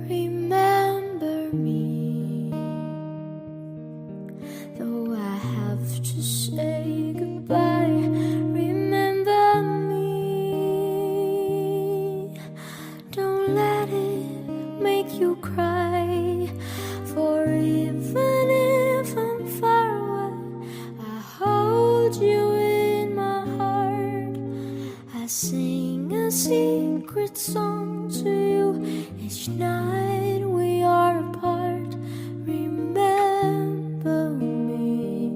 Remember me, though I have to say goodbye. Remember me, don't let it make you cry. For even if I'm far away, I hold you in my heart. I sing a secret song to you each night we are apart. Remember me,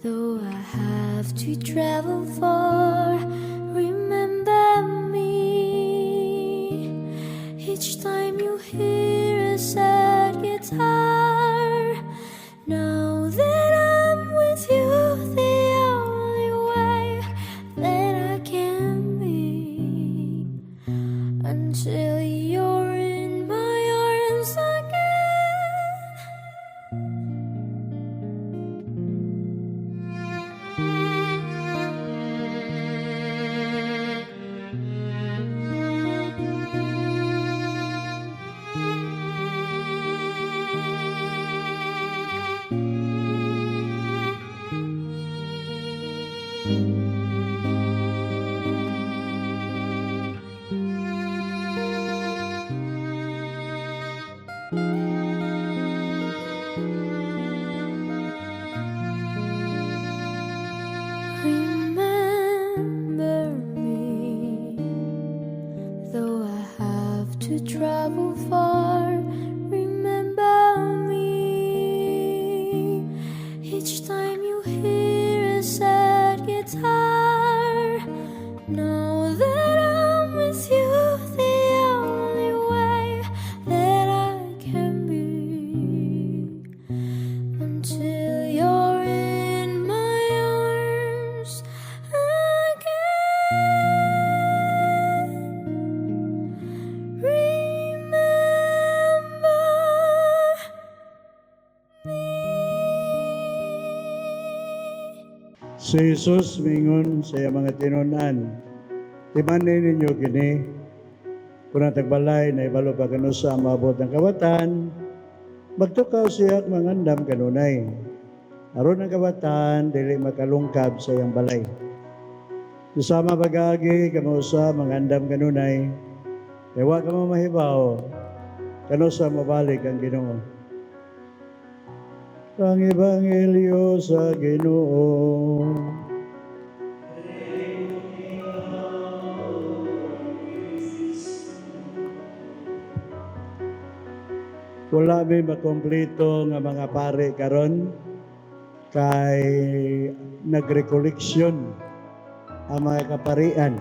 though I have to travel far. Remember me, each time you hear a sad guitar. Know that I'm with you the only way that I can be, until you're in my arms Remember me, though I have to travel far. Remember me, each time you hear a sad guitar. Know that I'm with you the only way that I can be, until you're in my arms again. Remember me. Si Jesus mingon sa iyang mga tinunan, timanin ninyo kini, kung tagbalay na ibalo pa kanu sa maabot ng kawatan, magtukaw siya mangandam kanunay. Aron ang kawatan, dili makalungkab sa iyang balay. Isama pag-agi, kamo sa mangandam kanunay, ewa ka mo mahibaw, kanu sa mabalik ang Ginoo. Ang Ebanghelyo sa Ginoo. Wala may makompleto nga mga pare karon kay nagrekoleksyon ang mga kaparian.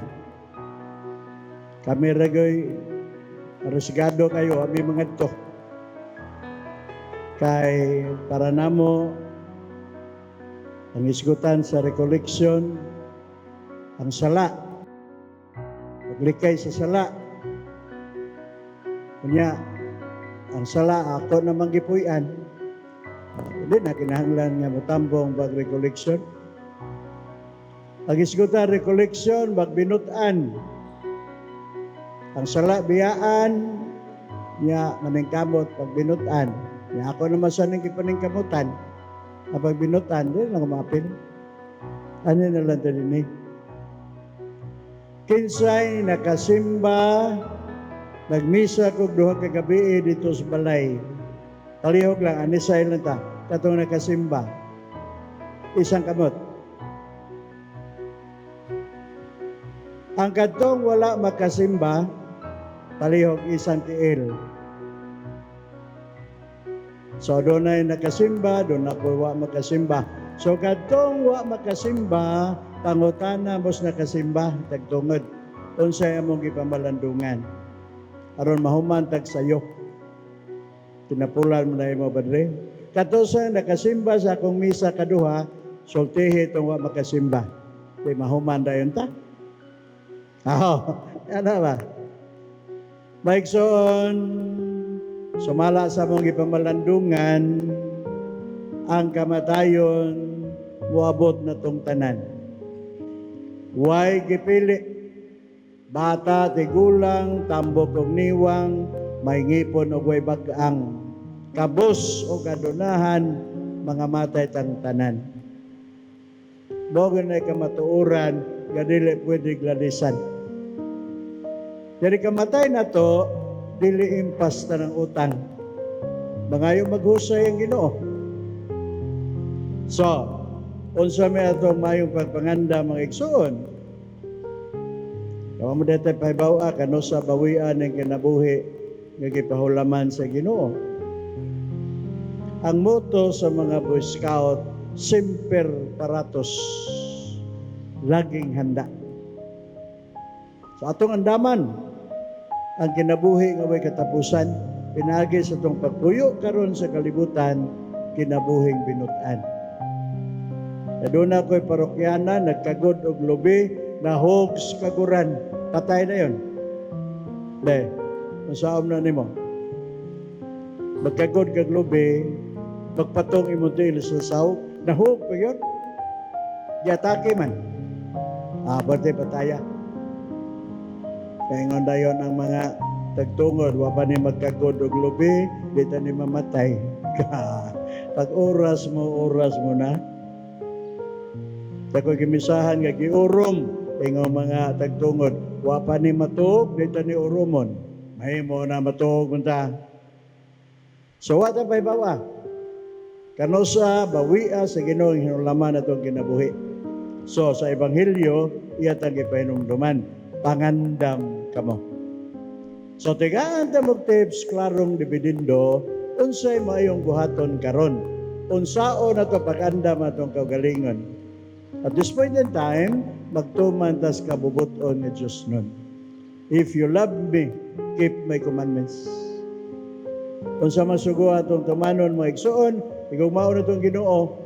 Kami ragoy arriesgado kayo ami mga to. Kay para namo ang isgutan sa recollection ang sala, paglikay sa sala. Kunya ang sala ako namang gipuy-an, hindi na kinahanglan nga motambong bag recollection. Ang isgutan recollection bag binutan, ang sala biyaan niya maningkamot pag binutan. Ya ako naman sa nang kipaningkamutan, kapag binutan, din lang kumapin. Ano na lang ito din eh. Kinsay nakasimba, nagmisa kog duha ka gabi dito sa balay. Talihog lang, anisay lang ta, katong nakasimba. Isang kamot. Ang katong wala makasimba, talihog isang tiil. So doon ay nakasimba, doon na po wa makasimba. So katong wa makasimba, pangutana mos nakasimba, tagtungod. Unsay among gipamalandungan. Aron mahuman tag sayo. Tinapulan mo na imo badre. Katosa nakasimba sa akong misa kaduha, sultihi itong wa makasimba. Di mahuman dayon ta. Ano ba? Maigsoon, sumala sa mong ipamalandungan ang kamatayon muabot na tong tanan. Way gipili, bata, tigulang, tambok og niwang, may ngipon og way bag-ang, kabus o kadunahan, mga matay tang tanan. Bogon na kamatuuran, gadili pwede gladisan. Jadi kamatay na to, dili impas ta ng utang. Mangayo maghusay ang Ginoo. So, unsa may atong mayong pagpanganda mga igsoon. Kamu mo dito pahibawa, kano sa bawian ng kinabuhi nga gipahulaman sa Ginoo. Ang motto sa mga Boy Scout, semper paratos, laging handa. Sa atong andaman, ang kinabuhi nga way katapusan, pinagi sa itong pagpuyo karon sa kalibutan, kinabuhing binutan. Doon ako'y parokyana, nagkagod og lubi, nahogs kaguran. Patay na yun. De, masaom na nimo. Magkagod kag lubi, magpatong imutil sa saw, nahog pa yun. Yatake man. Barte pataya. Kaya nga dayon ang mga tagtungod, wapa ni magkagod og lubi, dito ni mamatay. Pag oras mo na. Sa ko'y kimisahan nga giurom, kaya mga tagtungod, wapa ni matug, dito ni urumon. May mo na matug munta. So wata pa'y bawa? Kano sa bawia sa Ginoong hinulaman na itong kinabuhi. So sa Ebanghelyo, iyatang ipahinumduman. Pangandam kamo. So tigaan ta mog tips klarong dibidindo unsay maayong buhaton karon. Unsao na to pagandam atong kaugalingon. At this point in time, magtuman tas kabubuton ni Dios nun. If you love me, keep my commandments. Unsa masugo atong tumanon mo igsuon, igugmao na tong Ginoo.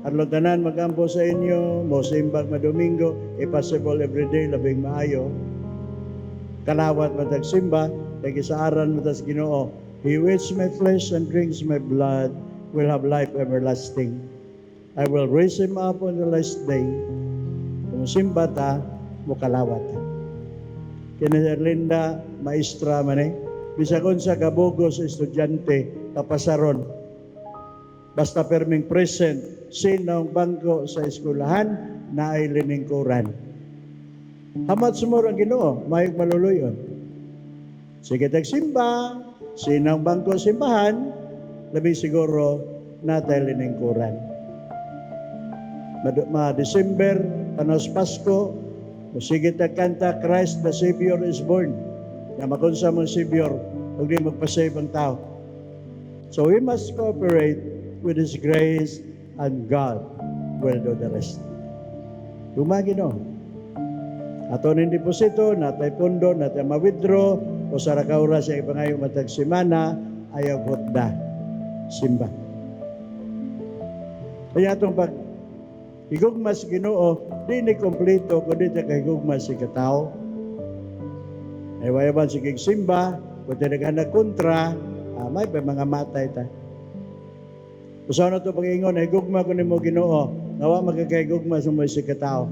Adlaw tanan magampo sa inyo, mo simbag madomingo, possible everyday labing maayo. Kalawat matag simba, nagisaaran mo tas Ginoo. He who eats my flesh and drinks my blood will have life everlasting. I will raise him up on the last day. Kung simba ta, mo kalawat. Kina Linda, maestra man bisakon sa kabugo sa estudyante, kapasaron. Basta perming present, sinong bangko sa eskwelahan na ay liningkuran. Hamat sumur ang Ginoo, mayog maluluyon. Sige tagsimba, sinong bangko simbahan, labing siguro natay liningkuran. December, panos Pasko, sige tagkanta, Christ the Savior is born. Na makunsa mong Savior, huwag di magpasave ang tao. So we must cooperate with His grace, and God will do the rest. Lumagi no. Aton hindi deposito, natay pondo, natay ma-withdraw, o sa rakaura sa ipangayo matag simana, ayaw hotda, simba. Kaya itong pag higugmas Ginoo, di ni kompleto, kundi ta kahigugmas si katao. Ay wayaban si simba, kung tinaghanag kontra, may pa mga matay ta. Usaw na ito pag-ingon, ay gugma ko ni mo Ginoo, nawa magkakaigugma sa mga sikatao.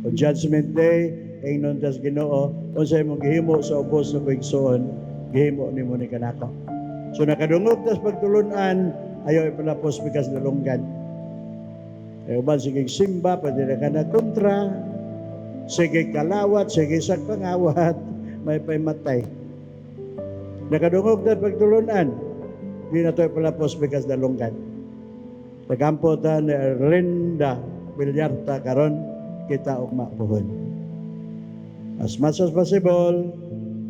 On Judgment Day, ay nun tas Ginoo, kung sa'yo mong gihimo sa ubos na pagsoon, gihimo ni mo ni kanako. So nakadungog tas pagtulunan, ayaw ipalapos bikas lalunggan. Ay uban, sige simba, pwede na ka na kontra, sige kalawat, sige sakpangawat, may paimatay. Nakadungog tas pagtulunan, di na ito ipalapos bikas dalunggan. Tagampo ta ni Erlinda Villarta karon kita ugma puhon. As much as possible,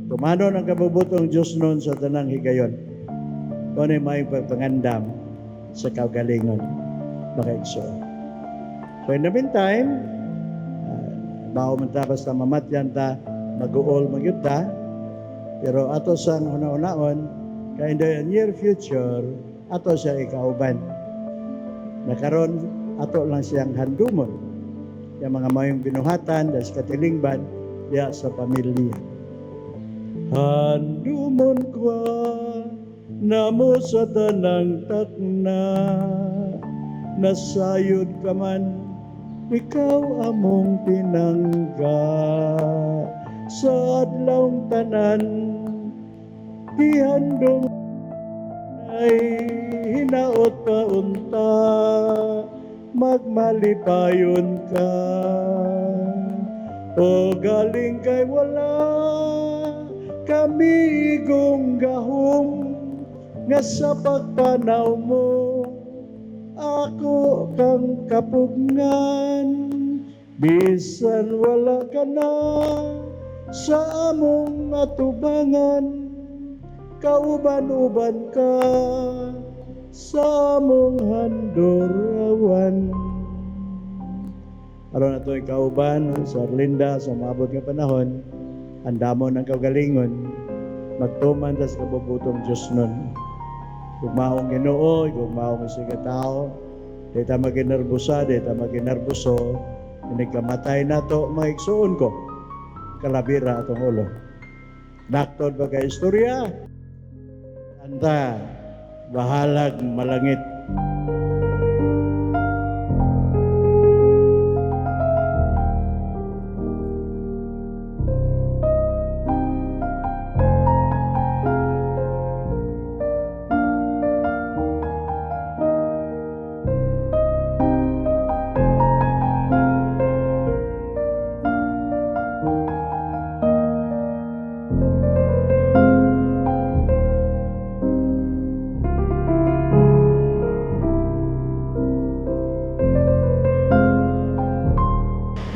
tumanon ang kabubutong Diyos nun sa tanang higayon. Kung ano may pagpangandam sa kaugalingon. Makaigsoon. So in the meantime, bago man ta basta mamatyan ta, mag-uol magyud ta, pero ato sang una-unaon, kaya in the near future, ato siya ikauban. Nakaroon, ato lang siyang handumon. Yung mga mayong binuhatan, dahil sa katilingban, diya sa pamilya. Handumon kwa, namo sa tanang takna, nasayod ka man, ikaw among tinangga. Sa adlawng tanan, gihandom ay hinaot pa unta, magmalipayon ka. O galing kay wala, kami igong gahom, nga sa pagtanaw mo, ako kang kapugngan. Bisan wala ka na sa among atubangan, kauban-uban ka sa among handorawan. Aron ato yung kauban sa Arlinda sa maabot nga panahon, andamon ng kagalingon, magtuman ta sa kabubutong Diyos nun. Kung maong Ginoo, kung maong sige tao, di ta maginerbusa, di ta maginerbuso, inigkamatay na to, maigsuon ko, kalabira atong ulo. Naktod ba ka istorya? Anta, bahalag malangit.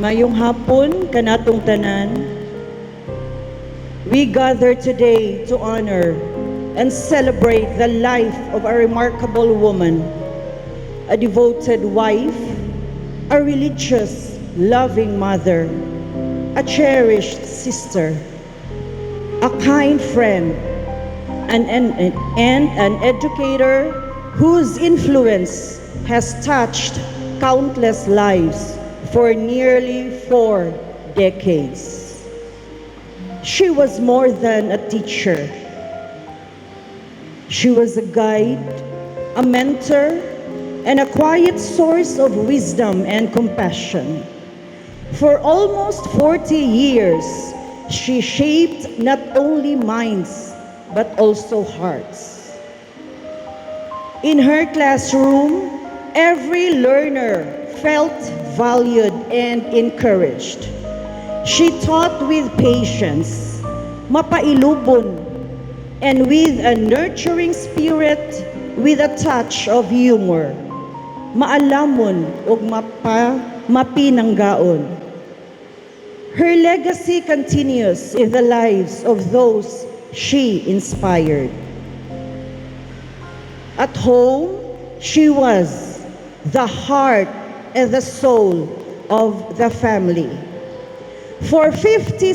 Mayong hapon kanatong tanan, we gather today to honor and celebrate the life of a remarkable woman, a devoted wife, a religious, loving mother, a cherished sister, a kind friend, and an educator whose influence has touched countless lives for nearly 4 decades. She was more than a teacher. She was a guide, a mentor, and a quiet source of wisdom and compassion. For almost 40 years, she shaped not only minds, but also hearts. In her classroom, every learner felt valued and encouraged. She taught with patience, mapailubon, and with a nurturing spirit, with a touch of humor, maalamon ug mapinanggaon. Her legacy continues in the lives of those she inspired. At home, she was the heart and the soul of the family. For 57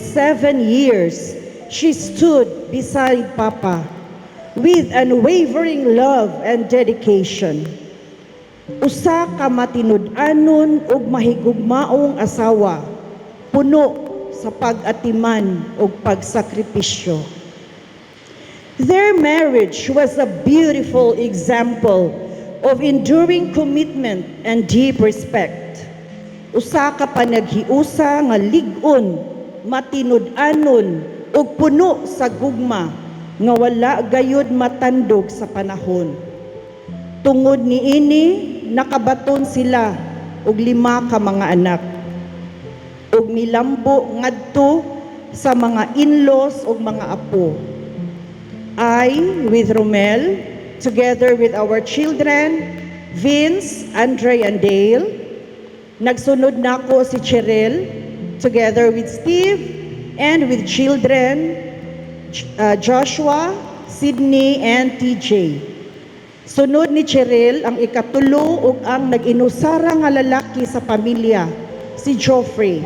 years, she stood beside Papa with unwavering love and dedication. Usa ka matinud-anon ug mahigugmaong asawa, puno sa pag-atiman ug pagsakripisyo. Their marriage was a beautiful example of enduring commitment and deep respect. Usa ka panaghiusa nga lig-on, matinud-anon ug puno sa gugma nga wala gayud matandog sa panahon. Tungod niini nakabaton sila og 5 ka mga anak. Ug milambo ngadto sa mga in-laws ug mga apo. I, with Romel, together with our children, Vince, Andre, and Dale. Nagsunod na ko si Cheryl, together with Steve, and with children, Joshua, Sydney, and TJ. Sunod ni Cheryl ang ikatulo ug ang nag-inusara nga lalaki sa pamilya, si Geoffrey.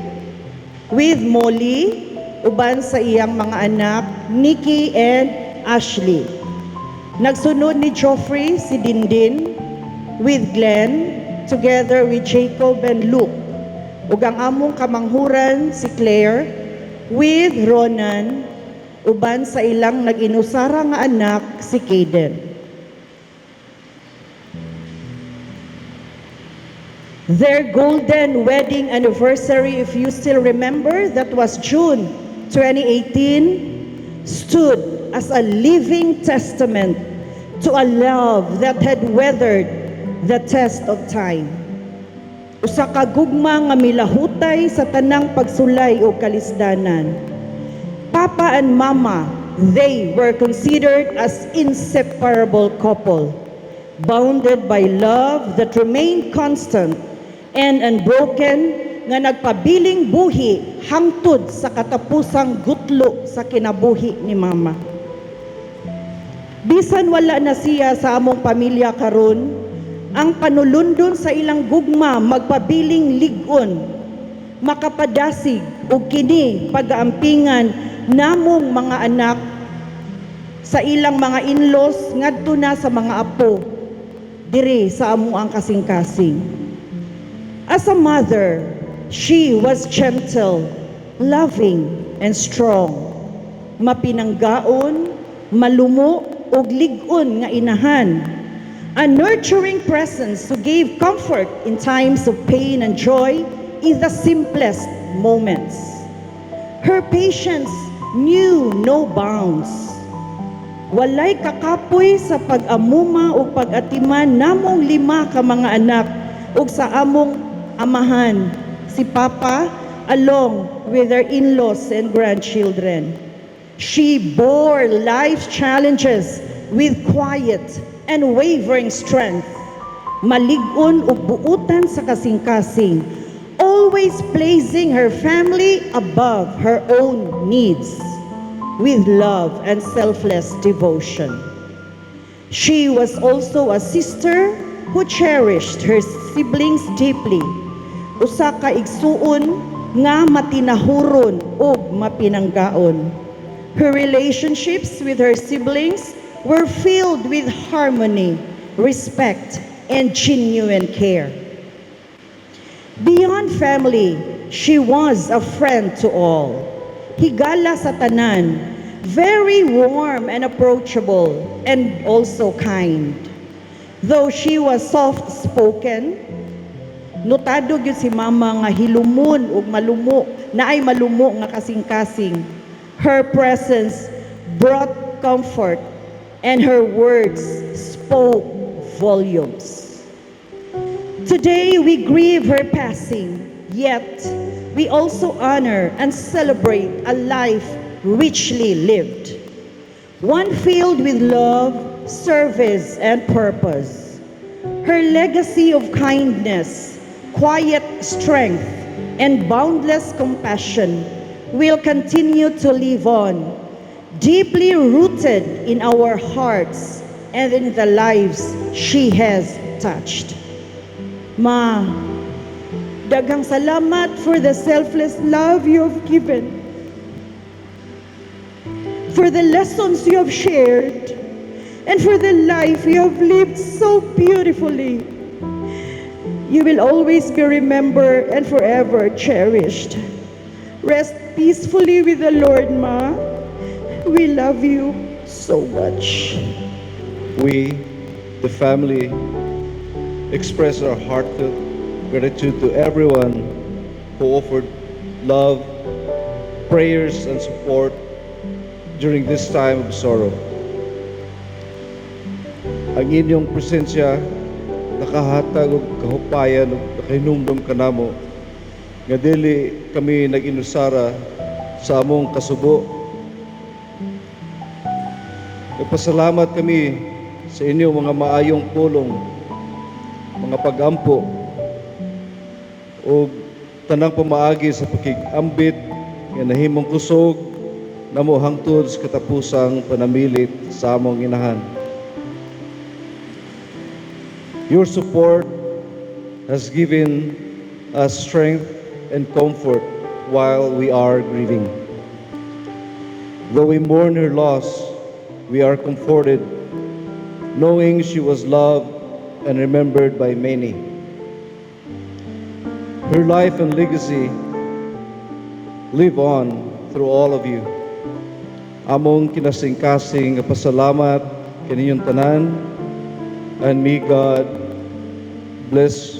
With Molly, uban sa iyang mga anak, Nikki and Ashley. Nagsunod ni Geoffrey si Dindin with Glenn, together with Jacob and Luke. Ug ang among kamanghuran si Claire with Ronan, uban sa ilang nag-inusara nga anak si Caden. Their golden wedding anniversary, if you still remember, that was June 2018, stood as a living testament to a love that had weathered the test of time. Usa ka gugma nga milahutay sa tanang pagsulay o kalisdanan. Papa and Mama, they were considered as inseparable couple, bounded by love that remained constant and unbroken, nga nagpabiling buhi hangtod sa katapusang gutlo sa kinabuhi ni Mama. Bisan wala na siya sa among pamilya karon, ang panulundon sa ilang gugma magpabiling ligon, makapadasig ug kini pag-aampingan namong mga anak sa ilang mga in-laws ngadto na sa mga apo diri sa amuang kasing-kasing. As a mother, she was gentle, loving, and strong. Mapinanggaon, malumo, ug lig-on nga inahan. A nurturing presence who gave comfort in times of pain and joy in the simplest moments. Her patience knew no bounds. Walay kakapoy sa pag-amuma o pag-atiman namong 5 ka mga anak ug sa among amahan, si Papa, along with her in-laws and grandchildren. She bore life's challenges with quiet and wavering strength. Malig-on ug buutan sa kasing-kasing, always placing her family above her own needs with love and selfless devotion. She was also a sister who cherished her siblings deeply. Usa ka igsuon nga matinahuron ug mapinanggaon. Her relationships with her siblings were filled with harmony, respect, and genuine care. Beyond family, she was a friend to all. Higala sa tanan, very warm and approachable, and also kind. Though she was soft-spoken, notado gyud si Mama nga hilumon ug malumo, naay malumo nga kasing-kasing. Her presence brought comfort and her words spoke volumes. Today we grieve her passing, yet we also honor and celebrate a life richly lived, one filled with love, service, and purpose. Her legacy of kindness, quiet strength, and boundless compassion will continue to live on, deeply rooted in our hearts and in the lives she has touched. Ma, daghang salamat for the selfless love you have given, for the lessons you have shared, and for the life you have lived so beautifully. You will always be remembered and forever cherished. Rest peacefully with the Lord, Ma. We love you so much. We, the family, express our heartfelt gratitude to everyone who offered love, prayers, and support during this time of sorrow. Ang inyong presensya nakahatag og kahupayan ug nakahinumdum kanamo nga dili kami nag-inusara sa among kasubo. Nagpasalamat kami sa inyong mga maayong pulong, mga pag-ampo ug tanang pamaagi sa pakig-ambit nga nahimong kusog namo hangtod sa katapusang panamilit sa among inahan. Your support has given us strength and comfort while we are grieving. Though we mourn her loss, we are comforted knowing she was loved and remembered by many. Her life and legacy live on through all of you. Among kinasing-kasing nga pasalamat kaninyong tanan, and may God bless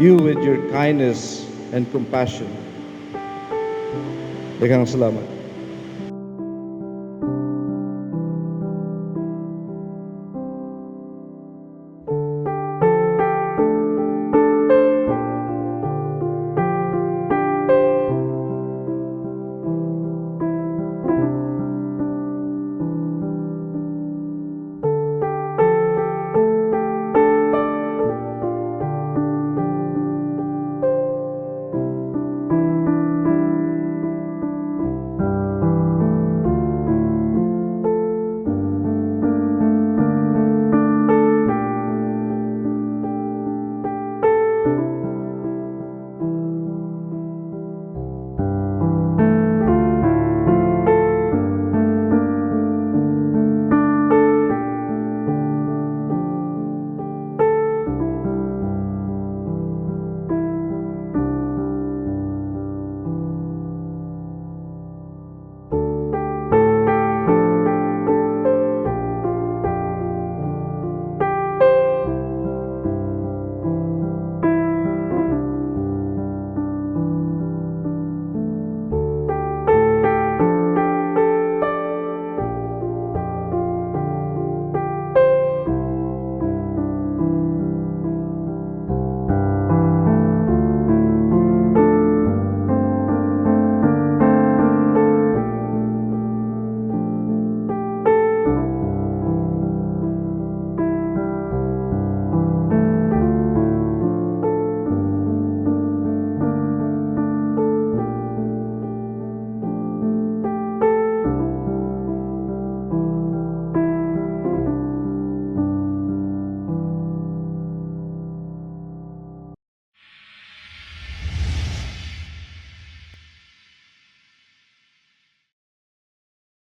you with your kindness and compassion. Daghang salamat.